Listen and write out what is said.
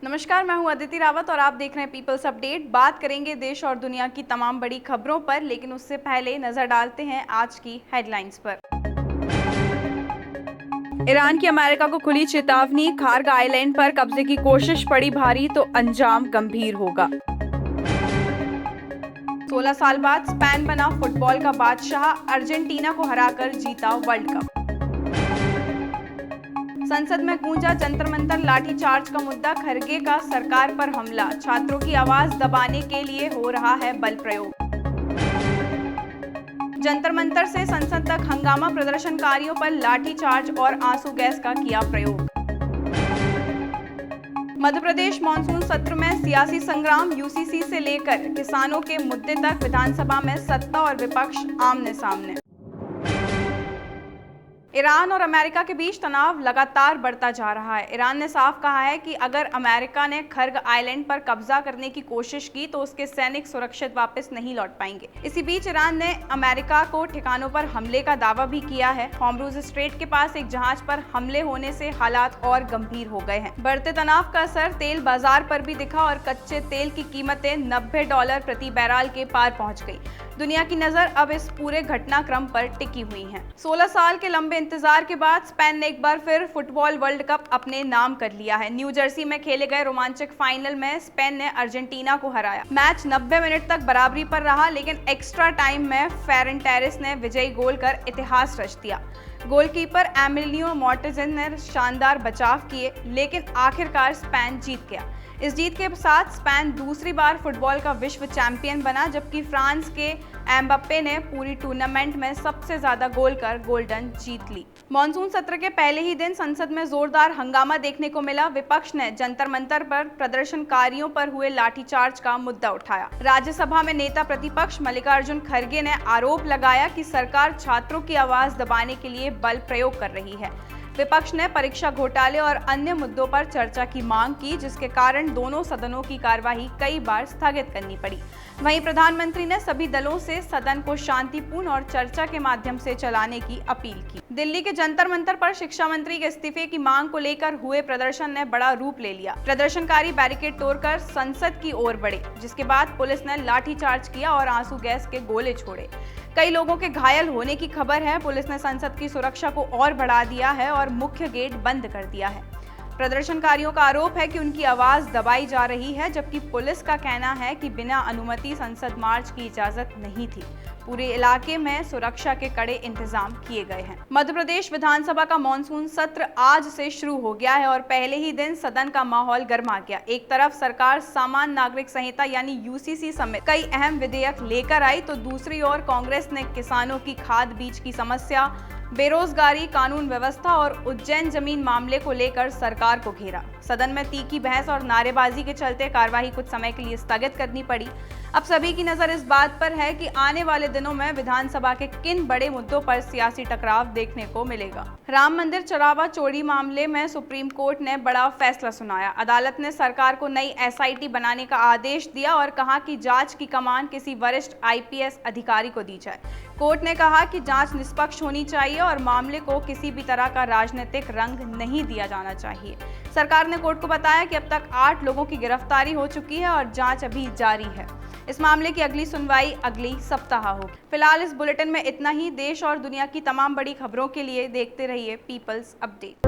नमस्कार, मैं हूं अदिति रावत और आप देख रहे हैं पीपल्स अपडेट। बात करेंगे देश और दुनिया की तमाम बड़ी खबरों पर, लेकिन उससे पहले नजर डालते हैं आज की हेडलाइंस पर। ईरान की अमेरिका को खुली चेतावनी, खार्ग आइलैंड पर कब्जे की कोशिश पड़ी भारी तो अंजाम गंभीर होगा। 16 साल बाद स्पेन बना फुटबॉल का बादशाह, अर्जेंटीना को हराकर जीता वर्ल्ड कप। संसद में गूंजा जंतर मंतर लाठीचार्ज का मुद्दा, खरगे का सरकार पर हमला, छात्रों की आवाज दबाने के लिए हो रहा है बल प्रयोग। जंतर मंतर से संसद तक हंगामा, प्रदर्शनकारियों पर लाठीचार्ज और आंसू गैस का किया प्रयोग। मध्य प्रदेश मानसून सत्र में सियासी संग्राम, यूसीसी से लेकर किसानों के मुद्दे तक विधानसभा में सत्ता और विपक्ष आमने सामने। ईरान और अमेरिका के बीच तनाव लगातार बढ़ता जा रहा है। ईरान ने साफ कहा है कि अगर अमेरिका ने खर्ग आइलैंड पर कब्जा करने की कोशिश की तो उसके सैनिक सुरक्षित वापस नहीं लौट पाएंगे। इसी बीच ईरान ने अमेरिका को ठिकानों पर हमले का दावा भी किया है। हॉर्मुज़ स्ट्रेट के पास एक जहाज पर हमले होने से हालात और गंभीर हो गए हैं। बढ़ते तनाव का असर तेल बाजार पर भी दिखा और कच्चे तेल की कीमतें $90 प्रति बैरल के पार पहुंच गई। दुनिया की नजर अब इस पूरे घटनाक्रम पर टिकी हुई है। 16 साल के लंबे इंतजार के बाद स्पेन ने एक बार फिर फुटबॉल वर्ल्ड कप अपने नाम कर लिया है। न्यू जर्सी में खेले गए रोमांचक फाइनल में स्पेन ने अर्जेंटीना को हराया। मैच 90 मिनट तक बराबरी पर रहा, लेकिन एक्स्ट्रा टाइम में फेरन टेरेस ने विजयी गोल कर इतिहास रच दिया। गोलकीपर एमिलियो मार्टिनेज ने शानदार बचाव किए, लेकिन आखिरकार स्पेन जीत गया। इस जीत के साथ स्पेन दूसरी बार फुटबॉल का विश्व चैंपियन बना, जबकि फ्रांस के एम्बाप्पे ने पूरी टूर्नामेंट में सबसे ज्यादा गोल कर गोल्डन जीत ली। मॉनसून सत्र के पहले ही दिन संसद में जोरदार हंगामा देखने को मिला। विपक्ष ने जंतर मंतर पर प्रदर्शनकारियों पर हुए लाठीचार्ज का मुद्दा उठाया। राज्यसभा में नेता प्रतिपक्ष मल्लिकार्जुन खड़गे ने आरोप लगाया कि सरकार छात्रों की आवाज दबाने के लिए बल प्रयोग कर रही है। विपक्ष ने परीक्षा घोटाले और अन्य मुद्दों पर चर्चा की मांग की, जिसके कारण दोनों सदनों की कार्यवाही कई बार स्थगित करनी पड़ी। वहीं प्रधानमंत्री ने सभी दलों से सदन को शांतिपूर्ण और चर्चा के माध्यम से चलाने की अपील की। दिल्ली के जंतर मंतर पर शिक्षा मंत्री के इस्तीफे की मांग को लेकर हुए प्रदर्शन ने बड़ा रूप ले लिया। प्रदर्शनकारी बैरिकेड तोड़कर संसद की ओर बढ़े, जिसके बाद पुलिस ने लाठीचार्ज किया और आंसू गैस के गोले छोड़े। कई लोगों के घायल होने की खबर है। पुलिस ने संसद की सुरक्षा को और बढ़ा दिया है और मुख्य गेट बंद कर दिया है। प्रदर्शनकारियों का आरोप है कि उनकी आवाज दबाई जा रही है, जबकि पुलिस का कहना है कि बिना अनुमति संसद मार्च की इजाजत नहीं थी। पूरे इलाके में सुरक्षा के कड़े इंतजाम किए गए हैं। मध्य प्रदेश विधानसभा का मॉनसून सत्र आज से शुरू हो गया है और पहले ही दिन सदन का माहौल गर्मा गया। एक तरफ सरकार सामान्य नागरिक संहिता यानी यूसीसी समेत कई अहम विधेयक लेकर आई, तो दूसरी ओर कांग्रेस ने किसानों की खाद बीज की समस्या, बेरोजगारी, कानून व्यवस्था और उज्जैन जमीन मामले को लेकर सरकार को घेरा। सदन में तीखी बहस और नारेबाजी के चलते कार्यवाही कुछ समय के लिए स्थगित करनी पड़ी। अब सभी की नजर इस बात पर है कि आने वाले दिनों में विधानसभा के किन बड़े मुद्दों पर सियासी टकराव देखने को मिलेगा। राम मंदिर चौराहा चोरी मामले में सुप्रीम कोर्ट ने बड़ा फैसला सुनाया। अदालत ने सरकार को नई एसआईटी बनाने का आदेश दिया और कहा कि जांच की कमान किसी वरिष्ठ आईपीएस अधिकारी को दी जाए। कोर्ट ने कहा कि जांच निष्पक्ष होनी चाहिए और मामले को किसी भी तरह का राजनीतिक रंग नहीं दिया जाना चाहिए। सरकार ने कोर्ट को बताया कि अब तक 8 लोगों की गिरफ्तारी हो चुकी है और जांच अभी जारी है। इस मामले की अगली सुनवाई अगली सप्ताह होगी। फिलहाल इस बुलेटिन में इतना ही। देश और दुनिया की तमाम बड़ी खबरों के लिए देखते रहिए पीपल्स अपडेट।